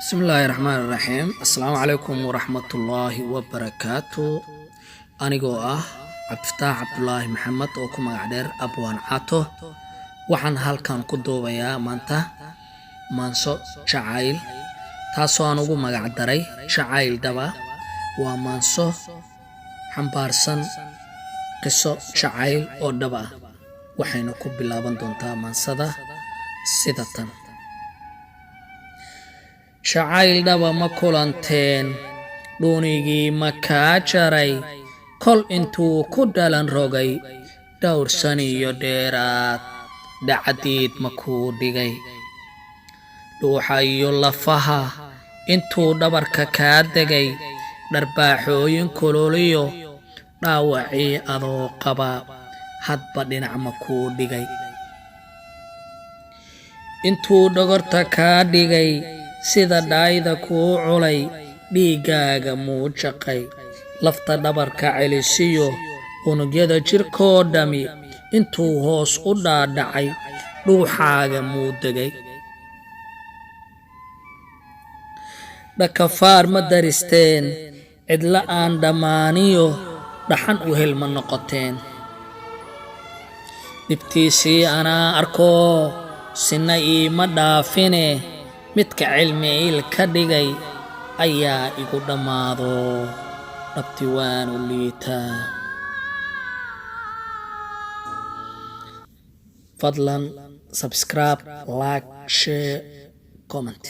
بسم الله الرحمن الرحيم. السلام عليكم ورحمة الله وبركاته. أنيقو عبد الفتاح عبد الله محمد وكم قاعدير أبوان عاتو waxaan halkan ku doobayaa maanta maanso jacayl taasoo aan ugu magac daray jacayl daba. waa maanso xambaarsan qiso jacayl oo dhaba waxayna ku bilaaban doontaa maansada sida tan. jacayl dhaba ma kulanteen dhuunigii ma kaa jaray kol intuu ku dhalan rogay dhowr san iyo dheeraad dacadiid ma kuu dhigay dhuuxa iyo lafaha intuu dhabarka kaa degay dharbaaxooyin kululiyo dhaawacii adoo qaba hadba dhinac ma kuu dhigay intuu dhogorta kaa dhigay sida dhaayda kuu culay dhiigaaga muu jaqay lafta dhabarka celisiyo unugyada jirkoo dhami intuu hoos u dhaadhacay dhuuxaaga muu degay dhakafaar ma daristeen cidla aan dhammaaniyo dhaxan u hel ma noqoteen dhibtiisii anaa arkoo sina iima dhaafine midka cilmi il ka dhigay ayaa igu dhammaado dhabti waan u liitaa. fadlan subscribe, like, share, comment.